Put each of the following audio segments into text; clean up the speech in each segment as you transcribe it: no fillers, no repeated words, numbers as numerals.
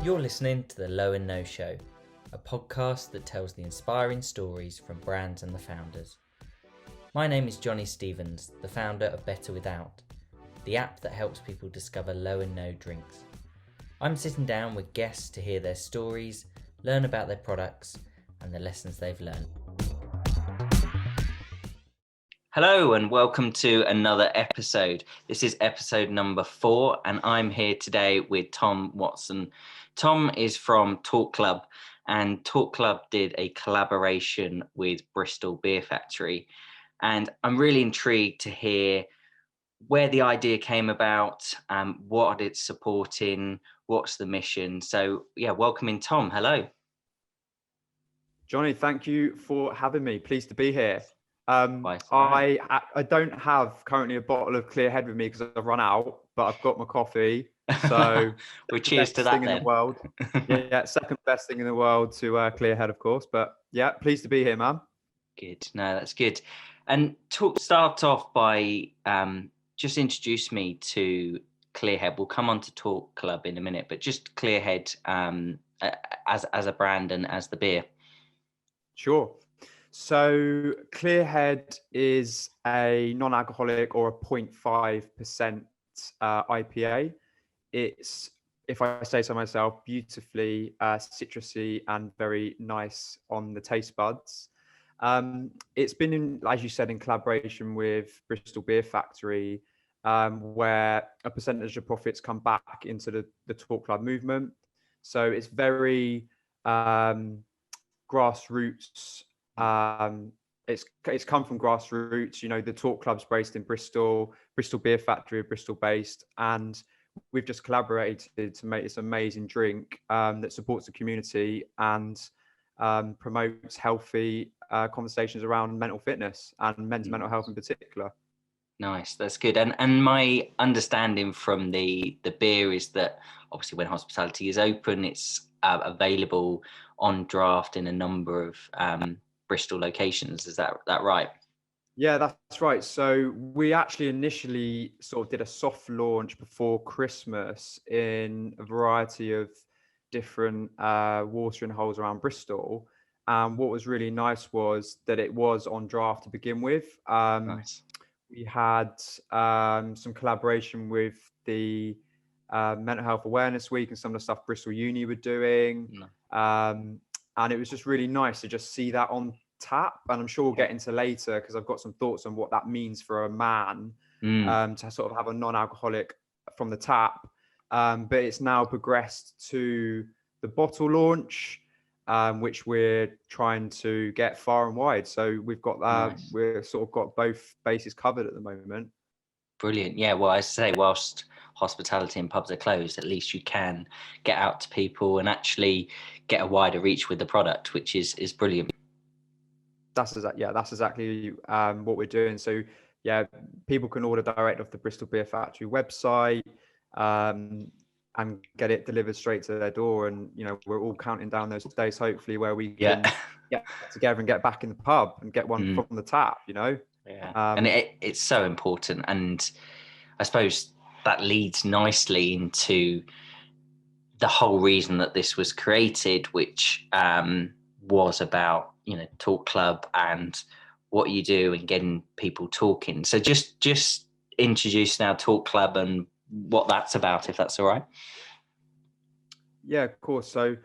You're listening to The Low and No Show, a podcast that tells the inspiring stories from brands and the founders. My name is Johnny Stevens, the founder of Better Without, the app that helps people discover low and no drinks. I'm sitting down with guests to hear their stories, learn about their products, and the lessons they've learned. Hello and welcome to another episode. This is episode number 4 and I'm here today with Tom Watson. Tom is from Talk Club and Talk Club did a collaboration with Bristol Beer Factory. And I'm really intrigued to hear where the idea came about, what it's supporting, what's the mission. So yeah, welcome in Tom. Hello. Johnny, thank you for having me. Pleased to be here. Right. I don't have currently a bottle of Clear Head with me because I've run out, but I've got my coffee. So we cheers to that then. In the world. Yeah, second best thing in the world to Clear Head, of course. But yeah, pleased to be here, man. Good. No, that's good. And start off by just introduce me to Clearhead. We'll come on to Talk Club in a minute, but just Clearhead as a brand and as the beer. Sure. So Clearhead is a non-alcoholic or a 0.5% IPA. It's, if I say so myself, beautifully citrusy and very nice on the taste buds. It's been in, as you said, in collaboration with Bristol Beer Factory, where a percentage of profits come back into the Talk Club movement. So it's very grassroots. It's come from grassroots. You know, the Talk Club's based in Bristol Beer Factory, Bristol based, and we've just collaborated to make this amazing drink that supports the community and promotes healthy conversations around mental fitness and men's mental health in particular. Nice, that's good. And my understanding from the beer is that obviously when hospitality is open, it's available on draft in a number of Bristol locations. Is that right? Yeah, that's right. So we actually initially sort of did a soft launch before Christmas in a variety of different watering holes around Bristol. And what was really nice was that it was on draft to begin with. Nice. We had some collaboration with the Mental Health Awareness Week and some of the stuff Bristol Uni were doing. And it was just really nice to just see that on tap. And I'm sure we'll get into later because I've got some thoughts on what that means for a man to sort of have a non-alcoholic from the tap. But it's now progressed to the bottle launch, which we're trying to get far and wide. So we've got Nice. We're sort of got both bases covered at the moment. Brilliant. Yeah, well, I say whilst hospitality and pubs are closed, at least you can get out to people and actually get a wider reach with the product, which is brilliant. That's exactly what we're doing. So yeah, people can order direct off the Bristol Beer Factory website and get it delivered straight to their door. And you know, we're all counting down those days, hopefully, where we can get together and get back in the pub and get one from the tap. You know, and it's so important. And I suppose that leads nicely into the whole reason that this was created, which was about, you know, Talk Club and what you do and getting people talking. So just introduce now Talk Club and what that's about, if that's all right. Yeah, of course. So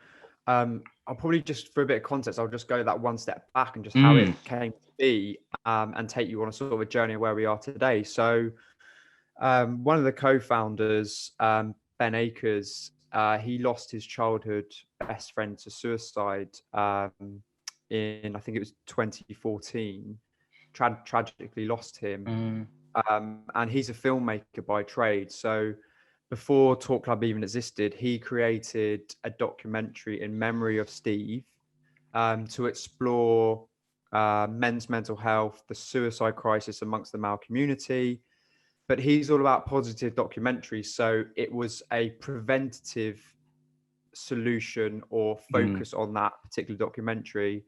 I'll probably just, for a bit of context, I'll just go that one step back and just how it came to be and take you on a sort of a journey where we are today. So one of the co-founders, Ben Akers, he lost his childhood best friend to suicide in, I think it was 2014, tragically lost him. And he's a filmmaker by trade. So before Talk Club even existed, he created a documentary in memory of Steve to explore men's mental health, the suicide crisis amongst the male community. But he's all about positive documentaries. So it was a preventative solution or focus on that particular documentary,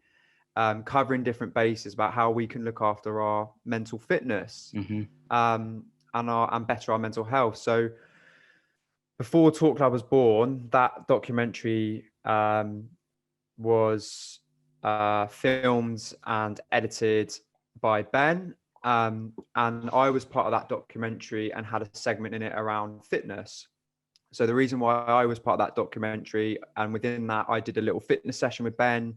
covering different bases about how we can look after our mental fitness and better our mental health. So before Talk Club was born, that documentary was filmed and edited by Ben. And I was part of that documentary and had a segment in it around fitness. So the reason why I was part of that documentary, and within that, I did a little fitness session with Ben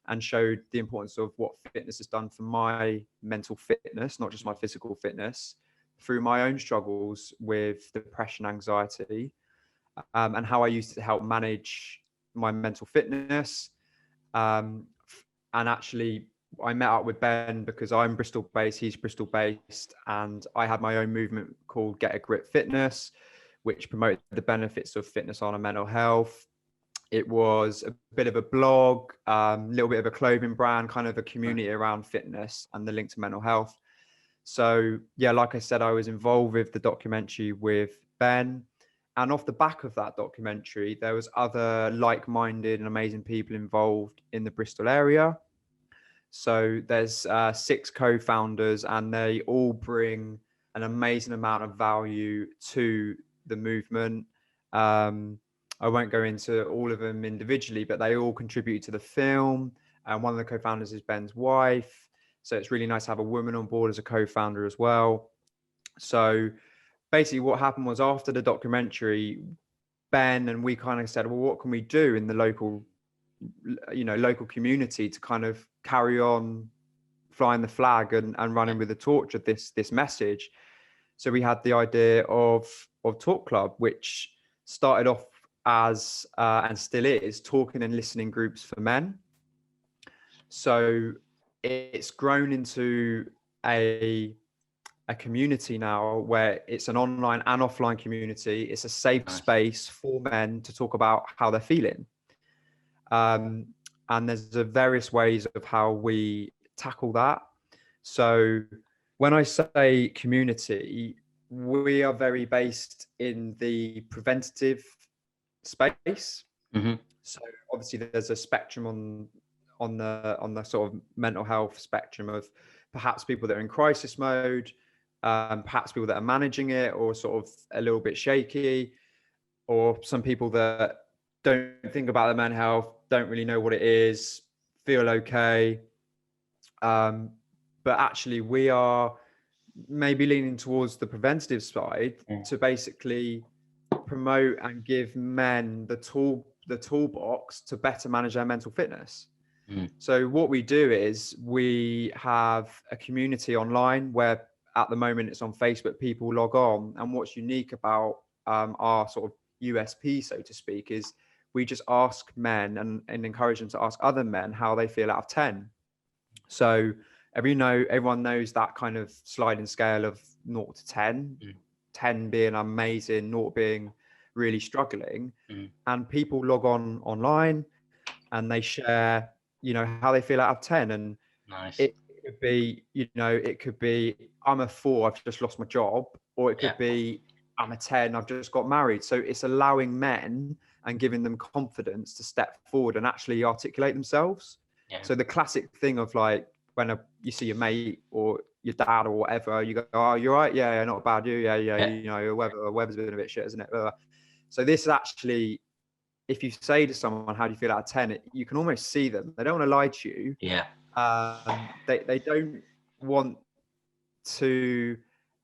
and showed the importance of what fitness has done for my mental fitness, not just my physical fitness, through my own struggles with depression, anxiety, and how I used to help manage my mental fitness. And actually, I met up with Ben because I'm Bristol based, he's Bristol based, and I had my own movement called Get a Grip Fitness, which promoted the benefits of fitness on our mental health. It was a bit of a blog, a little bit of a clothing brand, kind of a community around fitness and the link to mental health. So yeah, like I said, I was involved with the documentary with Ben. And off the back of that documentary, there was other like-minded and amazing people involved in the Bristol area. So there's 6 co-founders, and they all bring an amazing amount of value to the movement. I won't go into all of them individually, but they all contribute to the film. And one of the co-founders is Ben's wife. So it's really nice to have a woman on board as a co-founder as well. So basically what happened was, after the documentary, Ben and we kind of said, well, what can we do in the local community to kind of carry on flying the flag and running with the torch of this message. So we had the idea of Talk Club, which started off as and still is talking and listening groups for men. So it's grown into a community now where it's an online and offline community. It's a safe space for men to talk about how they're feeling. And there's various ways of how we tackle that. So when I say community, we are very based in the preventative space. Mm-hmm. So obviously there's a spectrum on the sort of mental health spectrum of perhaps people that are in crisis mode, perhaps people that are managing it or sort of a little bit shaky, or some people that don't think about their mental health, don't really know what it is, feel okay. But actually we are maybe leaning towards the preventative side to basically promote and give men the toolbox to better manage their mental fitness. So what we do is we have a community online where at the moment it's on Facebook, people log on. And what's unique about our sort of USP, so to speak, is we just ask men and encourage them to ask other men how they feel out of 10. So everyone knows that kind of sliding scale of 0 to 10, 10 being amazing, 0 being really struggling. And people log on online and they share, how they feel out of 10. And it could be, it could be, I'm a 4, I've just lost my job, or it could be, I'm a 10, I've just got married. So it's allowing men and giving them confidence to step forward and actually articulate themselves. So the classic thing of like, when you see your mate or your dad or whatever, you go, oh, you're right. Yeah, not bad. Yeah. Weather's been a bit shit, isn't it? So this is actually, if you say to someone, how do you feel out of 10? You can almost see them. They don't want to lie to you. Yeah. They don't want to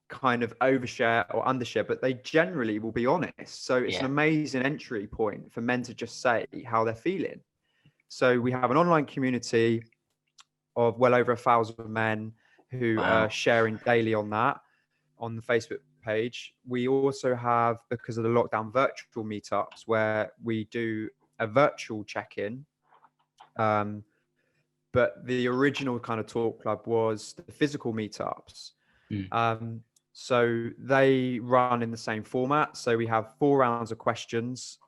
kind of overshare or undershare, but they generally will be honest. So it's an amazing entry point for men to just say how they're feeling. So we have an online community of well over 1,000 men who are sharing daily on that, on the Facebook page. We also have, because of the lockdown, virtual meetups where we do a virtual check-in. But the original kind of Talk Club was the physical meetups. So they run in the same format. So we have 4 rounds of questions.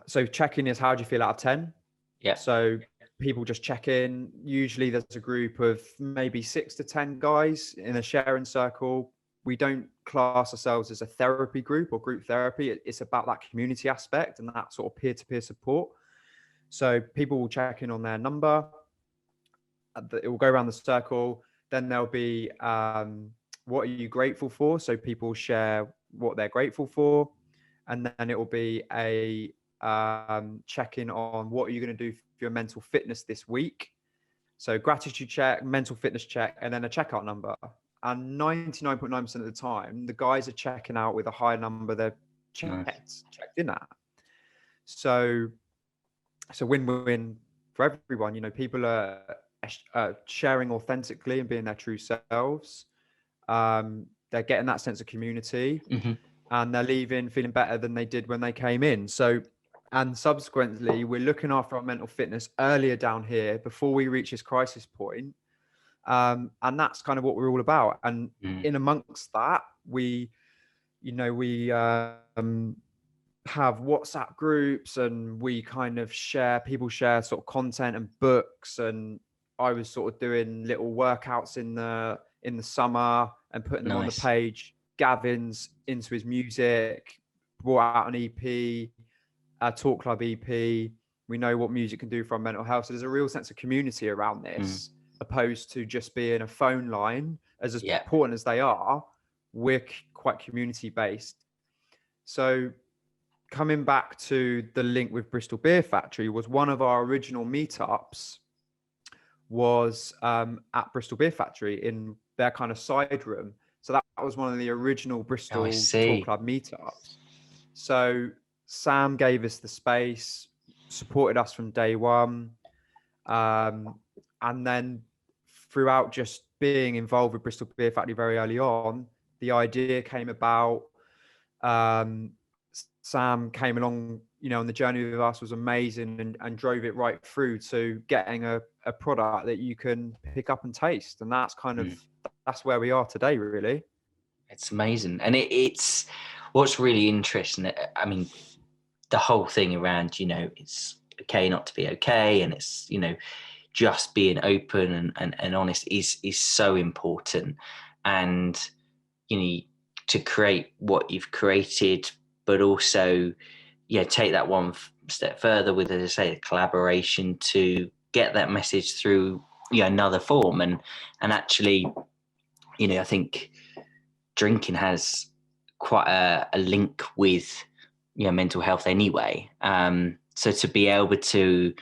So check-in is, how do you feel out of 10? Yeah. So people just check in. Usually there's a group of maybe 6 to 10 guys in a sharing circle. We don't class ourselves as a therapy group or group therapy. It's about that community aspect and that sort of peer-to-peer support. So people will check in on their number. It will go around the circle. Then there'll be what are you grateful for? So people share what they're grateful for. And then it will be a check-in on what are you going to do for your mental fitness this week. So gratitude check, mental fitness check, and then a checkout number. And 99.9% of the time, the guys are checking out with a higher number they're checked in at. So it's a win-win for everyone. You know, people are sharing authentically and being their true selves. They're getting that sense of community, and they're leaving feeling better than they did when they came in. So, and subsequently, we're looking after our mental fitness earlier down here before we reach this crisis point. And that's kind of what we're all about. And in amongst that, we have WhatsApp groups, and we kind of people share sort of content and books. And I was sort of doing little workouts in the summer and putting them on the page. Gavin's into his music, brought out an EP, a Talk Club EP. We know what music can do for our mental health. So there's a real sense of community around this, opposed to just being a phone line. As important as they are, we're quite community based. So coming back to the link with Bristol Beer Factory, was one of our original meetups was at Bristol Beer Factory in their kind of side room. So that was one of the original Bristol Talk Club meetups. So Sam gave us the space, supported us from day one. And then throughout just being involved with Bristol Beer Factory very early on, the idea came about. Sam came along, you know, and the journey with us was amazing, and drove it right through to getting a product that you can pick up and taste. And that's kind of, that's where we are today, really. It's amazing. And it's what's really interesting. I mean, the whole thing around, you know, it's okay not to be okay. And it's, you know, just being open and honest is so important. And, you know, to create what you've created, but also, take that one step further with, as I say, a collaboration to get that message through, another form. And actually, I think drinking has quite a link with, mental health anyway. So to be able to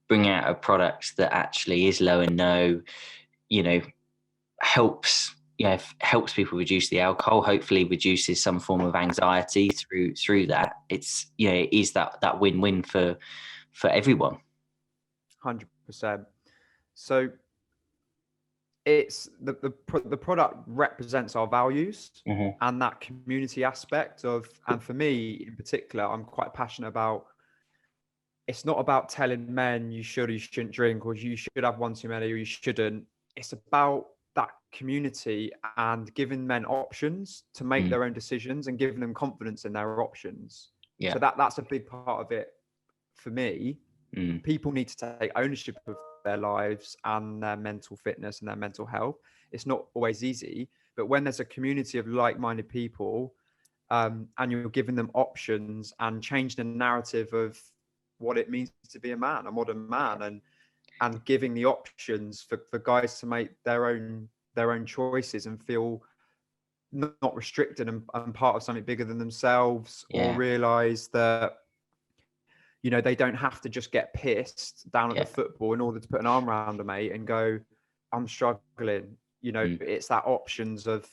bring out a product that actually is low and no, helps people reduce the alcohol, hopefully reduces some form of anxiety through that. It's, it is that win-win for everyone. 100%. So it's the product represents our values, and that community aspect of, and for me in particular, I'm quite passionate about, it's not about telling men you should or you shouldn't drink, or you should have one too many or you shouldn't. It's about that community and giving men options to make their own decisions and giving them confidence in their options. So that's a big part of it for me. People need to take ownership of their lives and their mental fitness and their mental health. It's not always easy, but when there's a community of like-minded people, and you're giving them options and changing the narrative of what it means to be a man, a modern man, and giving the options for guys to make their own choices and feel not restricted and part of something bigger than themselves, or realize that, they don't have to just get pissed down at the football in order to put an arm around a mate and go, I'm struggling. It's that options of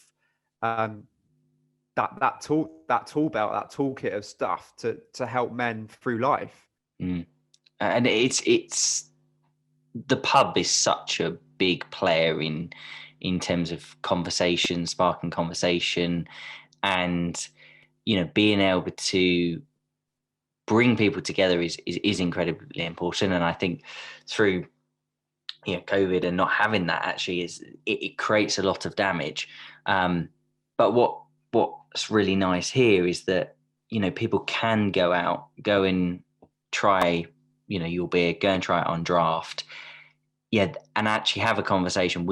that tool belt, that toolkit of stuff to help men through life. And it's the pub is such a big player in terms of conversation, sparking conversation, and being able to bring people together is incredibly important. And I think through COVID and not having that, actually it creates a lot of damage. But what's really nice here is that people can go and try your beer, go and try it on draft, and actually have a conversation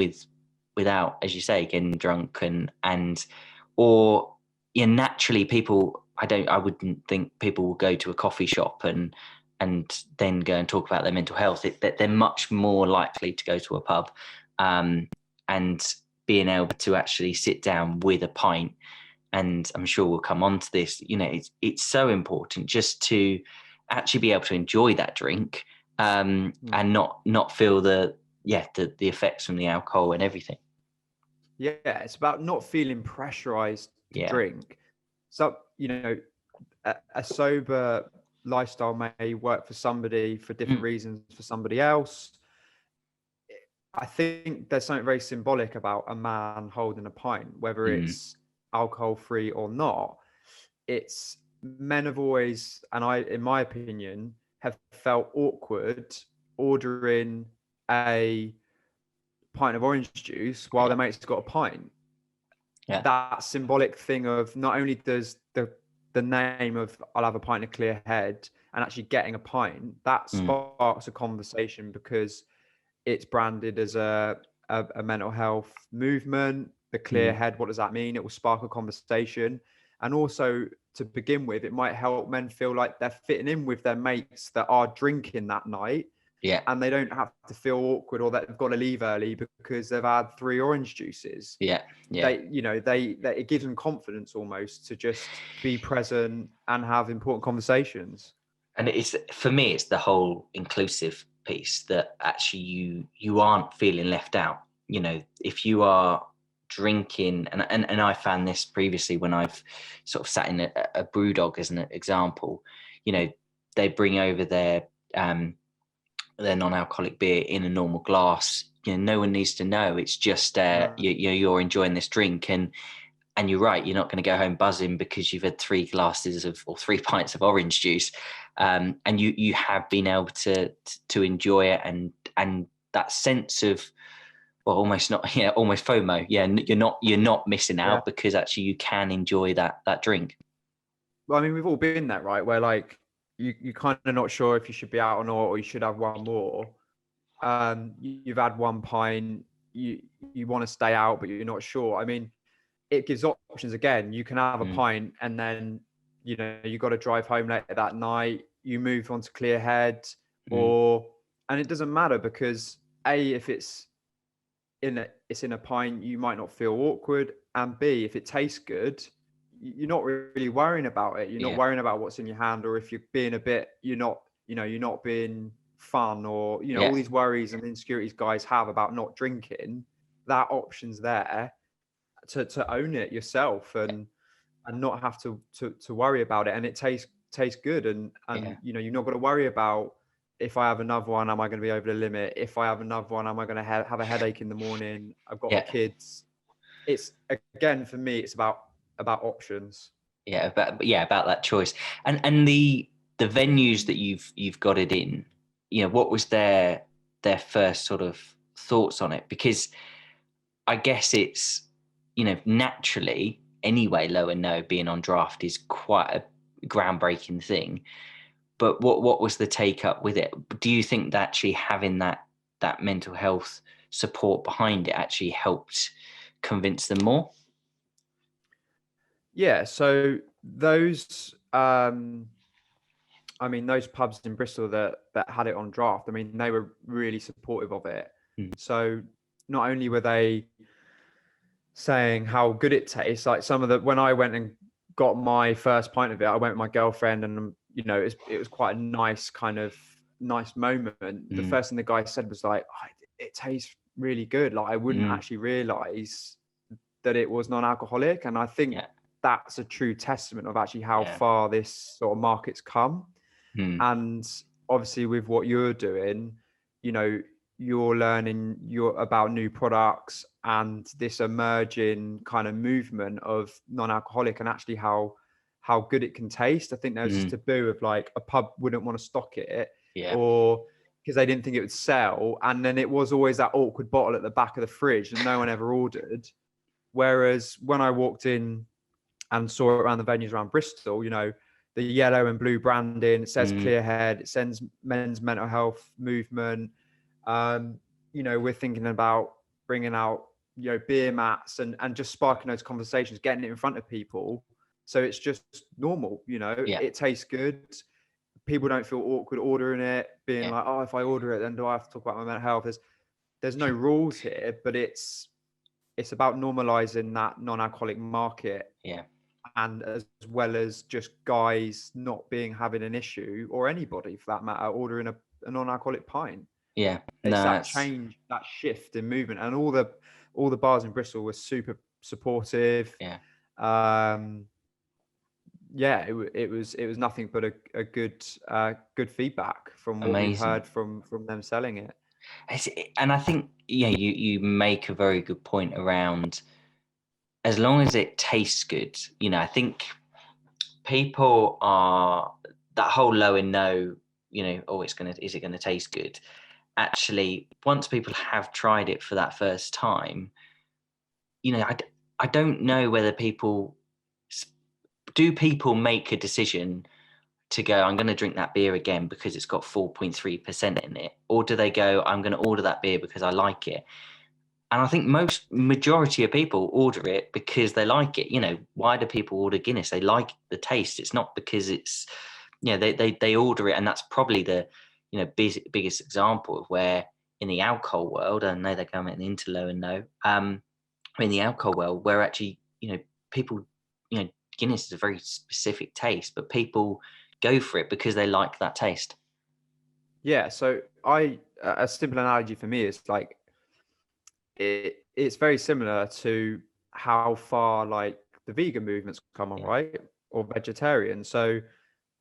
without, as you say, getting drunk or naturally people, I wouldn't think people will go to a coffee shop and then go and talk about their mental health. They're much more likely to go to a pub, and being able to actually sit down with a pint, and I'm sure we'll come on to this, you know, it's so important just to actually be able to enjoy that drink, and not feel the effects from the alcohol and everything. Yeah, it's about not feeling pressurized to drink. So, you know, a sober lifestyle may work for somebody for different reasons, for somebody else. I think there's something very symbolic about a man holding a pint, whether it's alcohol free or not. It's men have always, and I, in my opinion, have felt awkward ordering a pint of orange juice while their mate's got a pint. That symbolic thing of not only does the name of I'll have a pint of Clear Head and actually getting a pint, that sparks a conversation because it's branded as a mental health movement. The Clear Head, what does that mean? It will spark a conversation. And also, to begin with, it might help men feel like they're fitting in with their mates that are drinking that night. And they don't have to feel awkward or that they've got to leave early because they've had 3 orange juices. They, you know, they it gives them confidence almost to just be present and have important conversations. And it's, for me, it's the whole inclusive piece that actually you aren't feeling left out. You know, if you are drinking, and I found this previously when I've sort of sat in a brew dog as an example, you know, they bring over their non-alcoholic beer in a normal glass. You know, no one needs to know. It's just you're enjoying this drink, and you're right. You're not going to go home buzzing because you've had 3 glasses or 3 pints of orange juice, and you have been able to enjoy it, and that sense of, well, almost FOMO. You're not missing out because actually you can enjoy that drink. Well, I mean, we've all been there, right? Where like you kind of not sure if you should be out or not, or you should have one more. You've had 1 pint, you want to stay out, but you're not sure. I mean, it gives options again. You can have a pint and then, you know, you got to drive home later that night. You move on to Clear Head, and it doesn't matter because if it's in a pint, you might not feel awkward, and B, if it tastes good, you're not really worrying about it. You're not worrying about what's in your hand, or if you're being a bit, you're not being fun, or all these worries and insecurities guys have about not drinking. That option's there to own it yourself and not have to worry about it, and it tastes good, and you're not going to worry about, if I have another one, am I going to be over the limit? If I have another one, am I going to have a headache in the morning? I've got kids. It's, again, for me, it's about options. About that choice, and the venues that you've got it in. You know, what was their first sort of thoughts on it? Because I guess it's, you know, naturally anyway, Low and No being on draft is quite a groundbreaking thing. But what was the take up with it? Do you that actually having that mental health support behind it actually helped convince them more? Yeah, so those those pubs in Bristol that had it on draft, I mean, they were really supportive of it. So not only were they saying how good it tastes, like when I went and got my first pint of it, I went with my girlfriend, and it was quite a nice moment. The first thing the guy said was like, oh, it tastes really good. Like, I wouldn't actually realize that it was non-alcoholic, and I think that's a true testament of actually how far this sort of market's come. And obviously with what you're doing, you're learning about new products and this emerging kind of movement of non-alcoholic, and actually how good it can taste. I think there's this taboo of like a pub wouldn't want to stock it, or because they didn't think it would sell, and then it was always that awkward bottle at the back of the fridge and no one ever ordered. Whereas when I walked in and saw it around the venues around Bristol, the yellow and blue branding, it says Clear Head, it says men's mental health movement. We're thinking about bringing out, beer mats and just sparking those conversations, getting it in front of people. So it's just normal, it tastes good. People don't feel awkward ordering it, being like, oh, if I order it, then do I have to talk about my mental health? There's no rules here, but it's it's about normalizing that non-alcoholic market, Yeah. and as well as just guys not having an issue, or anybody for that matter, ordering a non-alcoholic pint. Yeah. No, It's that that's, change, that shift in movement, and all the bars in Bristol were super supportive. yeah. Um, yeah, it was nothing but a good feedback from what we Amazing. heard from them selling it. And I think, yeah, you make a very good point around, as long as it tastes good, I think people are, that whole low and no, oh, is it gonna taste good? Actually, once people have tried it for that first time, I don't know whether people make a decision to go, I'm going to drink that beer again because it's got 4.3% in it, or do they go, I'm going to order that beer because I like it? And I think majority of people order it because they like it. Why do people order Guinness? They like the taste. It's not because it's, they order it, and that's probably the, biggest example of where in the alcohol world, I know they're coming into low and no, in the alcohol world, where actually, people, Guinness is a very specific taste, but people go for it because they like that taste. Yeah, so a simple analogy for me is like it's very similar to how far like the vegan movement's come on, Yeah. right? Or vegetarian. So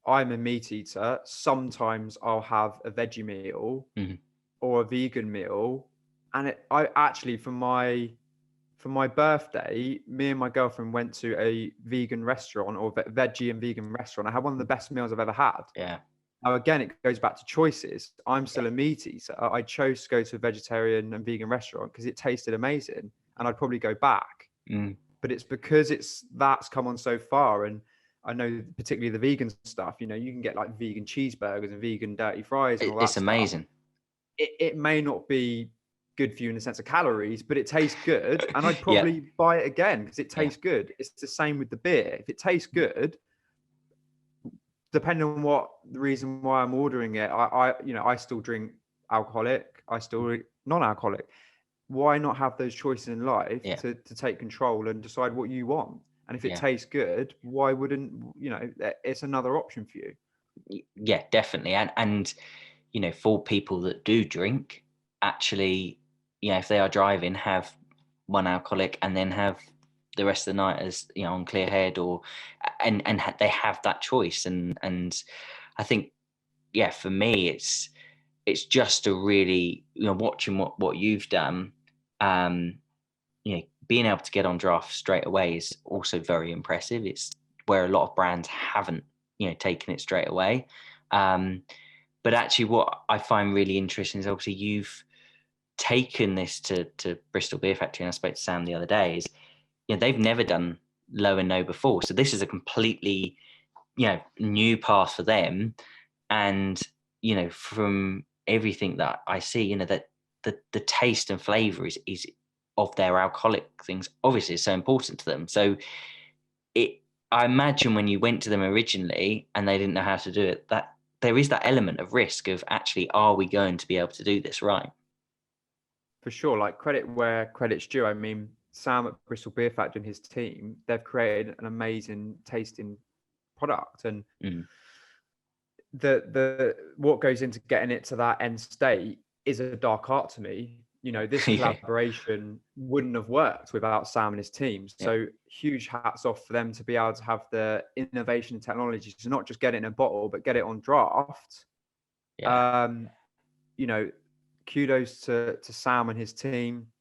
I'm a meat eater. Sometimes I'll have a veggie meal Mm-hmm. or a vegan meal, and I actually for my birthday, me and my girlfriend went to a vegan restaurant, or veggie and vegan restaurant. I had one of the best meals I've ever had. Yeah. Now, again, it goes back to choices. I'm Yeah. still a meat eater. I chose to go to a vegetarian and vegan restaurant because it tasted amazing, and I'd probably go back. Mm. But it's because that's come on so far, and I know particularly the vegan stuff. You can get like vegan cheeseburgers and vegan dirty fries and all that It's stuff. amazing. It may not be good for you in the sense of calories, but it tastes good, and I'd Yeah. probably buy it again because it Yeah. tastes good. It's the same with the beer. If it tastes good, depending on what the reason why I'm ordering it, I still drink alcoholic, I still non-alcoholic. Why not have those choices in life Yeah. to take control and decide what you want? And if it Yeah. tastes good, why wouldn't it's another option for you? Yeah, definitely. And for people that do drink, actually, if they are driving, have one alcoholic and then have the rest of the night as, on clear head, or they have that choice. And I think, yeah, for me, it's just a really, watching what you've done, um being able to get on draft straight away is also very impressive. It's where a lot of brands haven't, taken it straight away. But actually, what I find really interesting is, obviously, you've taken this to Bristol Beer Factory, and I spoke to Sam the other day, is, they've never done low and no before. So this is a completely, new path for them. And, from everything that I see, that the taste and flavor is of their alcoholic things, obviously, is so important to them. So I imagine when you went to them originally and they didn't know how to do it, that there is that element of risk of, actually, are we going to be able to do this right? For sure, like credit where credit's due. I mean, Sam at Bristol Beer Factory and his team, they've created an amazing tasting product, and Mm. the what goes into getting it to that end state is a dark art to me. This Yeah. collaboration wouldn't have worked without Sam and his team. Yeah. So huge hats off for them to be able to have the innovation and technology to not just get it in a bottle, but get it on draft. Yeah. Um, you know, kudos to Sam and his team.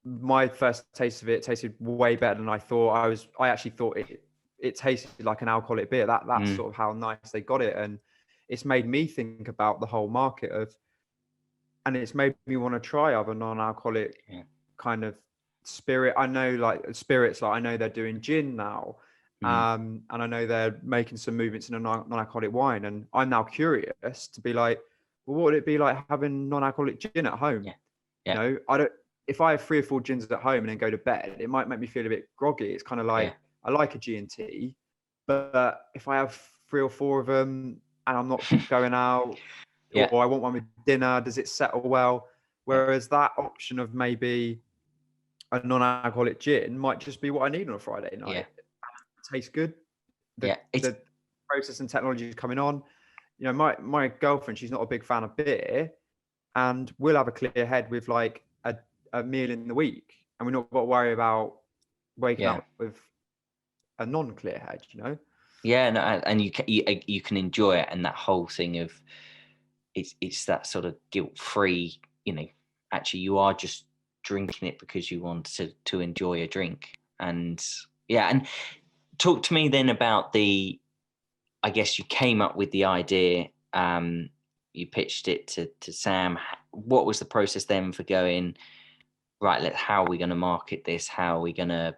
My first taste of it tasted way better than I thought. I actually thought it tasted like an alcoholic beer. That's Mm. sort of how nice they got it. And it's made me think about the whole market and it's made me want to try other non-alcoholic Yeah. kind of spirit. I know like spirits, like I know they're doing gin now. Mm. And I know they're making some movements in a non-alcoholic wine. And I'm now curious to be like, well, what would it be like having non-alcoholic gin at home? Yeah. Yeah. I don't, if I have 3 or 4 gins at home and then go to bed, it might make me feel a bit groggy. It's kind of Yeah. like, I like a G&T, but if I have 3 or 4 of them and I'm not going out, Yeah. or I want one with dinner, does it settle well? Yeah. Whereas that option of maybe a non-alcoholic gin might just be what I need on a Friday Yeah. night. It tastes good. Yeah. The process and technology is coming on. My girlfriend, she's not a big fan of beer, and we'll have a clear head with like a meal in the week, and we're not got to worry about waking up with a non-clear head. Yeah, no, and you can enjoy it, and that whole thing of it's that sort of guilt-free. Actually, you are just drinking it because you want to enjoy a drink, and talk to me then about I guess you came up with the idea. You pitched it to Sam. What was the process then for going, right? How are we going to market this? How are we going to,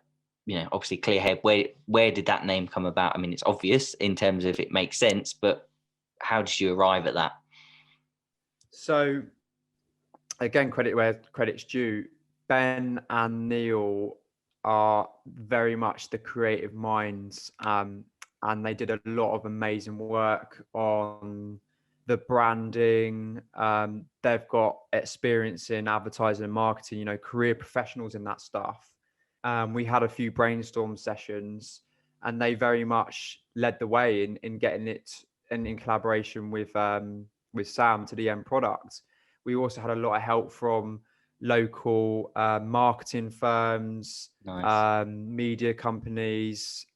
obviously Clearhead, where did that name come about? I mean, it's obvious in terms of it makes sense, but how did you arrive at that? So again, credit where credit's due. Ben and Neil are very much the creative minds, and they did a lot of amazing work on the branding. They've got experience in advertising and marketing, career professionals in that stuff. We had a few brainstorm sessions, and they very much led the way in getting it, and in collaboration with Sam, to the end product. We also had a lot of help from local marketing firms, Nice. media companies,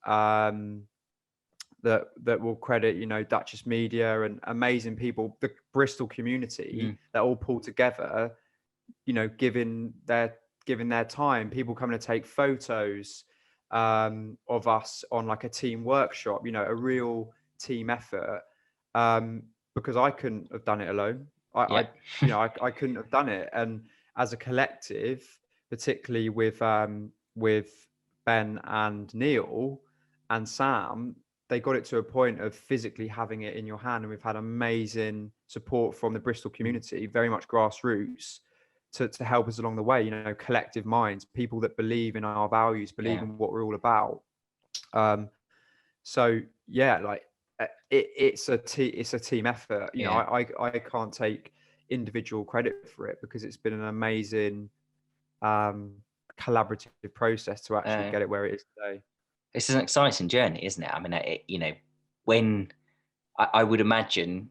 that will credit, Duchess Media, and amazing people, the Bristol community that all pulled together, giving their time, people coming to take photos of us on like a team workshop, a real team effort, because I couldn't have done it alone. I couldn't have done it. And as a collective, particularly with Ben and Neil and Sam, they got it to a point of physically having it in your hand. And we've had amazing support from the Bristol community, very much grassroots, to help us along the way, collective minds, people that believe in our values, believe in what we're all about. So yeah, like it's a team effort. I can't take individual credit for it, because it's been an amazing collaborative process to actually get it where it is today. It's an exciting journey, isn't it? I mean, when I would imagine,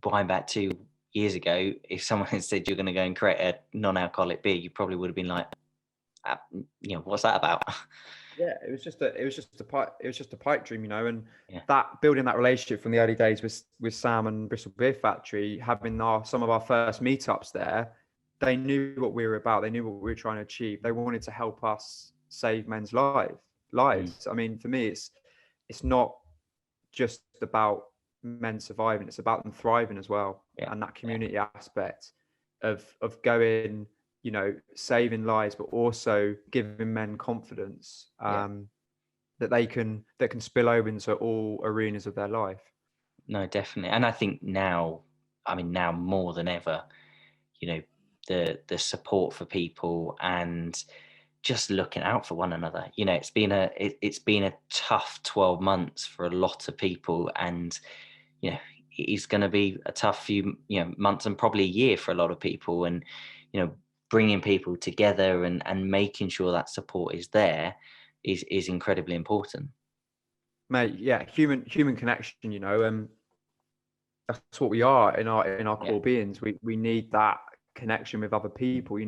buying back 2 years ago, if someone had said you're going to go and create a non-alcoholic beer, you probably would have been like, what's that about? Yeah, it was just a pipe dream, and that building that relationship from the early days with Sam and Bristol Beer Factory, having some of our first meetups there, they knew what we were about. They knew what we were trying to achieve. They wanted to help us save men's lives. I mean, for me, it's not just about men surviving; it's about them thriving as well, and that community aspect of going, saving lives, but also giving men confidence that can spill over into all arenas of their life. No, definitely. And I think now more than ever, the support for people and just looking out for one another. It's been a tough 12 months for a lot of people, and it's going to be a tough few months, and probably a year for a lot of people. And bringing people together and making sure that support is there is incredibly important. Mate, yeah, human connection, that's what we are in our core beings. We need that connection with other people.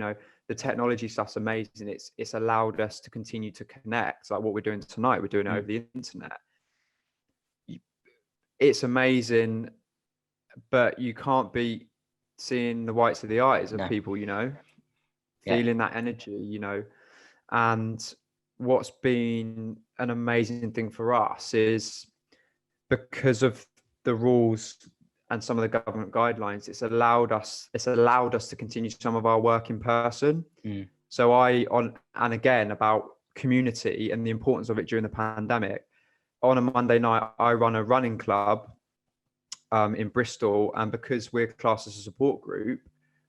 The technology stuff's amazing. It's allowed us to continue to connect, like what we're doing tonight. We're doing it over the internet. It's amazing, but you can't be seeing the whites of the eyes of people, feeling that energy, and what's been an amazing thing for us is, because of the rules and some of the government guidelines, it's allowed us to continue some of our work in person. So and again, about community and the importance of it during the pandemic, on a Monday night, I run a running club in Bristol, and because we're classed as a support group,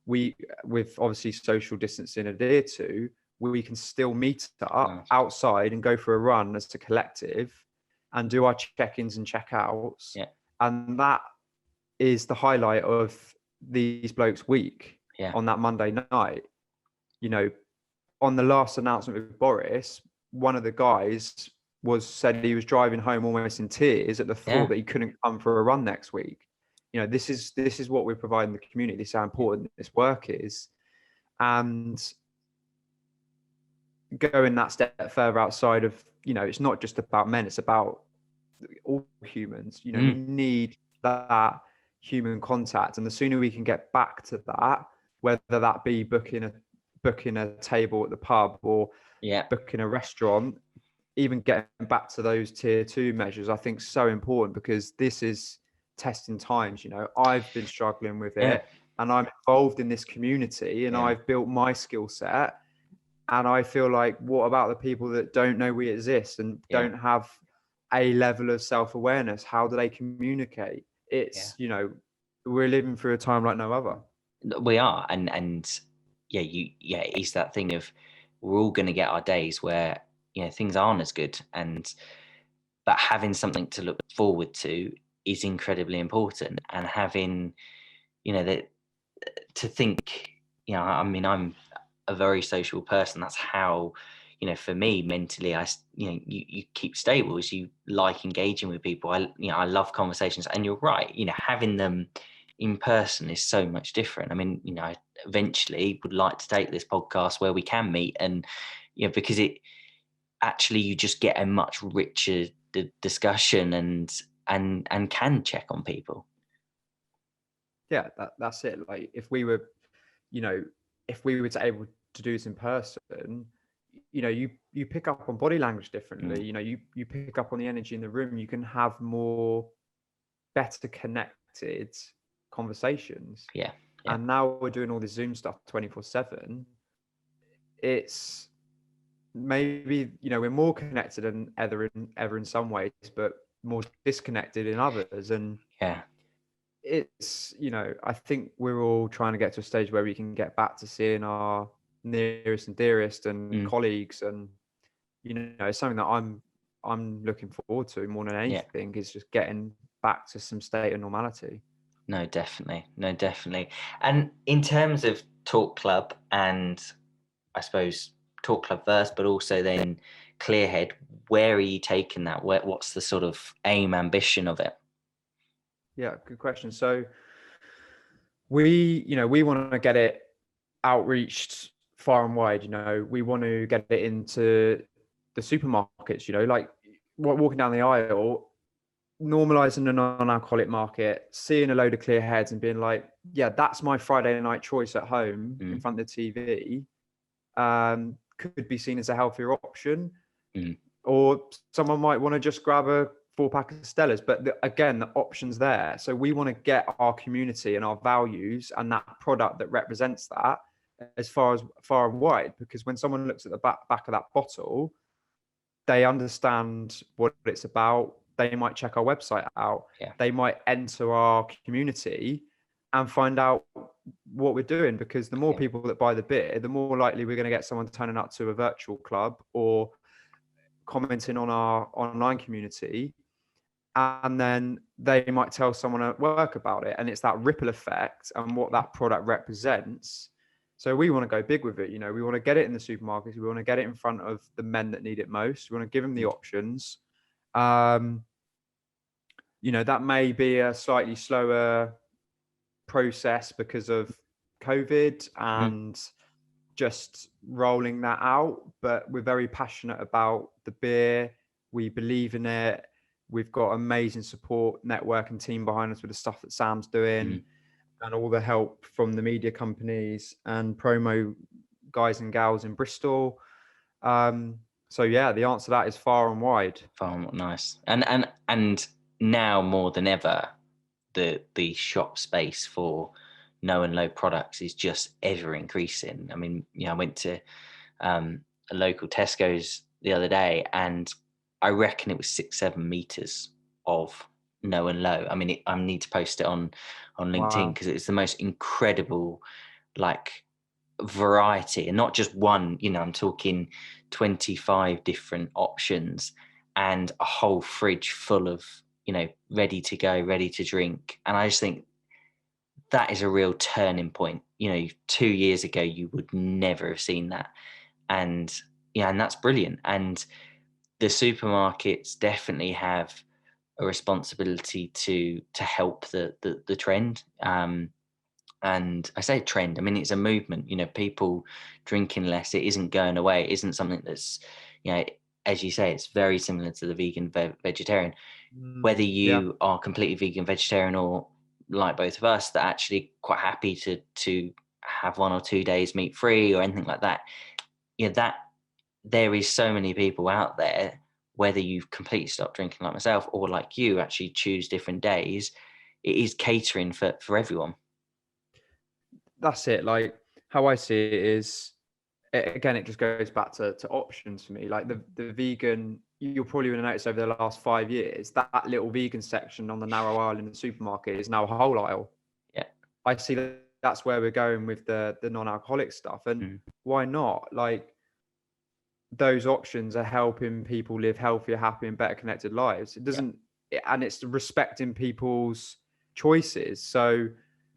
with obviously social distancing adhered to, we can still meet up outside and go for a run as a collective and do our check-ins and check-outs. And that is the highlight of these blokes' week on that Monday night. on the last announcement with Boris, one of the guys said he was driving home almost in tears at the thought that he couldn't come for a run next week. This is what we're providing the community. This is how important this work is. And going that step further outside of, it's not just about men, it's about all humans. We need that human contact. And the sooner we can get back to that, whether that be booking a table at the pub or booking a restaurant, even getting back to those tier 2 measures, I think so important, because this is testing times. I've been struggling with it, and I'm involved in this community, and I've built my skill set. And I feel like, what about the people that don't know we exist and don't have a level of self-awareness? How do they communicate? It's, we're living through a time like no other. We are. And it's that thing of, we're all going to get our days where, things aren't as good. But having something to look forward to is incredibly important. And having, that to think, I'm a very social person. That's how, for me mentally, you keep stable as you like engaging with people. I love conversations, and you're right. Having them in person is so much different. I eventually would like to take this podcast where we can meet, and because it actually, you just get a much richer discussion and can check on people. Yeah, that's it. Like, if we were to able to do this in person, you pick up on body language differently. You pick up on the energy in the room. You can have more better connected conversations. And now we're doing all this Zoom stuff 24/7. It's maybe, we're more connected than ever in some ways, but more disconnected in others. And it's, I think we're all trying to get to a stage where we can get back to seeing our nearest and dearest and colleagues. And, it's something that I'm looking forward to more than anything, is just getting back to some state of normality. No, definitely. And in terms of Talk Club, and I suppose Talk Club first, but also then Clearhead, where are you taking that? What's the sort of ambition of it? Yeah, good question. So we want to get it outreached far and wide. We want to get it into the supermarkets, like walking down the aisle, normalizing a non-alcoholic market, seeing a load of clear heads and being like, yeah, that's my Friday night choice at home in front of the TV, could be seen as a healthier option. Or someone might want to just grab a 4-pack of Stellas, but again, the option's there. So we want to get our community and our values and that product that represents that as far and wide, because when someone looks at the back of that bottle, they understand what it's about. They might check our website out. They might enter our community and find out what we're doing, because the more people that buy the beer, the more likely we're going to get someone turning up to a virtual club or commenting on our online community. And then they might tell someone at work about it. And it's that ripple effect and what that product represents. So we want to go big with it. We want to get it in the supermarkets. We want to get it in front of the men that need it most. We want to give them the options. That may be a slightly slower process because of COVID and just rolling that out. But we're very passionate about the beer. We believe in it. We've got amazing support network and team behind us with the stuff that Sam's doing and all the help from the media companies and promo guys and gals in Bristol. So yeah, the answer to that is far and wide. Nice. And now more than ever, the shop space for no and low products is just ever increasing. I went to a local Tesco's the other day, and I reckon it was 6-7 meters of no and low. I need to post it on LinkedIn because it's the most incredible variety, and not just one. I'm talking 25 different options and a whole fridge full of ready to go, ready to drink. And I just think that is a real turning point. 2 years ago, you would never have seen that. And and that's brilliant. And the supermarkets definitely have a responsibility to help the trend. And I say trend, I mean, it's a movement. People drinking less, it isn't going away. It isn't something that's, as you say, it's very similar to the vegan vegetarian. Whether Yeah. you are completely vegan vegetarian, or like both of us, that actually quite happy to have 1 or 2 days meat free or anything like that, that there is so many people out there, whether you've completely stopped drinking like myself, or like you actually choose different days, it is catering for everyone. That's it. Like, how I see it is, again, it just goes back to options for me. Like the vegan, you'll probably have noticed over the last 5 years, that little vegan section on the narrow aisle in the supermarket is now a whole aisle. Yeah. I see that's where we're going with the non-alcoholic stuff. And why not? Like, those options are helping people live healthier, happier, and better connected lives. It doesn't, and it's respecting people's choices. So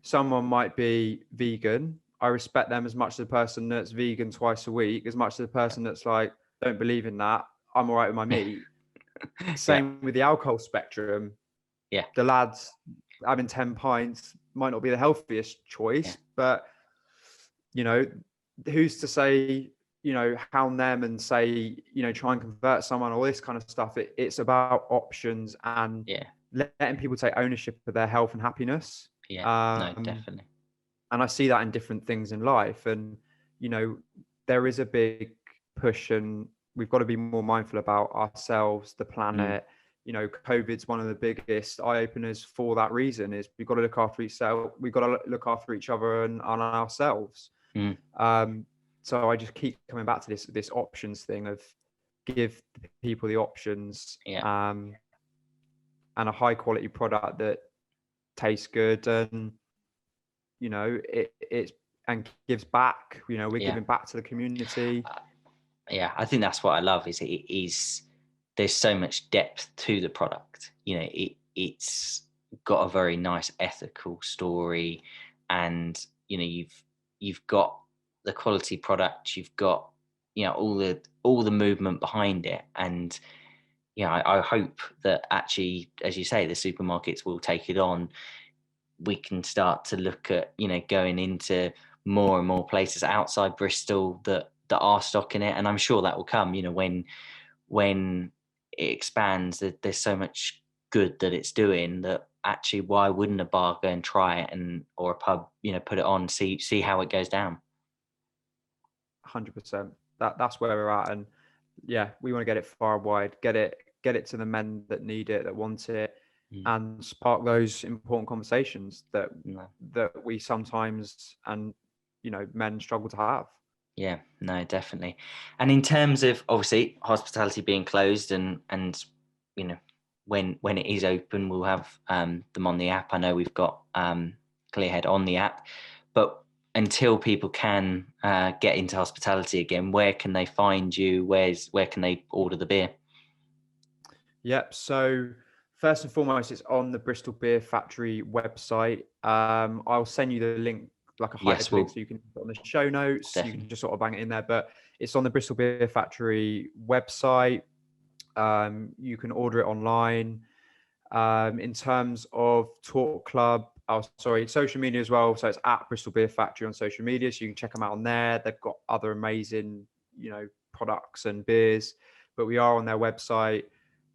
someone might be vegan. I respect them as much as the person that's vegan twice a week, as much as the person that's like, don't believe in that. I'm all right with my meat. Yeah. Same with the alcohol spectrum. Yeah. The lads having 10 pints might not be the healthiest choice, but who's to say, hound them and say, try and convert someone, all this kind of stuff. It's about options and letting people take ownership of their health and happiness. No, definitely. And I see that in different things in life. And, there is a big push, and we've got to be more mindful about ourselves, the planet. COVID's one of the biggest eye openers for that reason. Is we've got to look after ourselves. We've got to look after each other and ourselves. So I just keep coming back to this options thing of give people the options, and a high quality product that tastes good, and it's and gives back. We're giving back to the community. I think that's what I love. Is there's so much depth to the product. It's got a very nice ethical story, and you've got the quality product, you've got all the movement behind it. And I hope that actually, as you say, the supermarkets will take it on. We can start to look at going into more and more places outside Bristol that are stocking it, and I'm sure that will come when it expands. There's so much good that it's doing that actually, why wouldn't a bar go and try it, or a pub put it on, see how it goes down. 100%. That's where we're at. And we want to get it far and wide, get it to the men that need it, that want it, and spark those important conversations that we sometimes, and men struggle to have. Yeah, no, definitely. And in terms of, obviously, hospitality being closed, and when it is open, we'll have them on the app. I know we've got Clearhead on the app, but until people can get into hospitality again, where can they find you? Where can they order the beer? Yep. So first and foremost, it's on the Bristol Beer Factory website. I'll send you the link, like a hyperlink, so you can put on the show notes. Definitely. You can just sort of bang it in there. But it's on the Bristol Beer Factory website. You can order it online. In terms of Talk Club, social media as well. So it's at Bristol Beer Factory on social media. So you can check them out on there. They've got other amazing, products and beers. But we are on their website,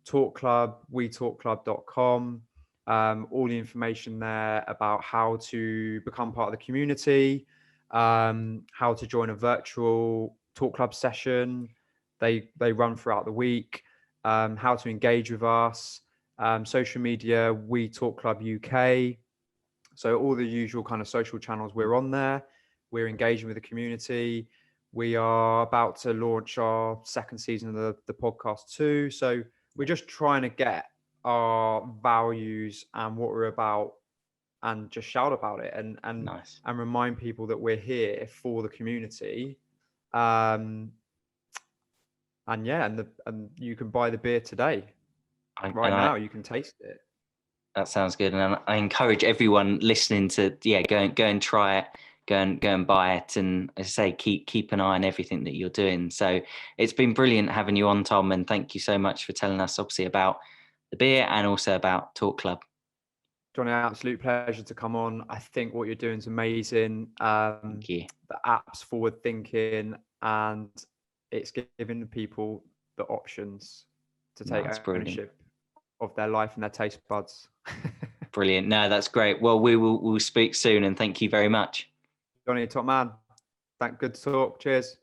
Talk Club, wetalkclub.com. All the information there about how to become part of the community, how to join a virtual Talk Club session. They run throughout the week. How to engage with us. Social media, We Talk Club UK. So all the usual kind of social channels, we're on there. We're engaging with the community. We are about to launch our second season of the podcast too. So we're just trying to get our values and what we're about, and just shout about it, and Nice. And remind people that we're here for the community. And you can buy the beer today. Now you can taste it. That sounds good, and I encourage everyone listening to go and try it. go and buy it. And as I say, keep an eye on everything that you're doing. So it's been brilliant having you on, Tom, and thank you so much for telling us obviously about the beer and also about Talk Club. Johnny, absolute pleasure to come on. I think what you're doing is amazing. Thank you. The app's forward thinking, and it's giving the people the options to take ownership of their life and their taste buds. Brilliant. No, that's great. Well, we'll speak soon, and thank you very much. Johnny, top man. Good to talk. Cheers.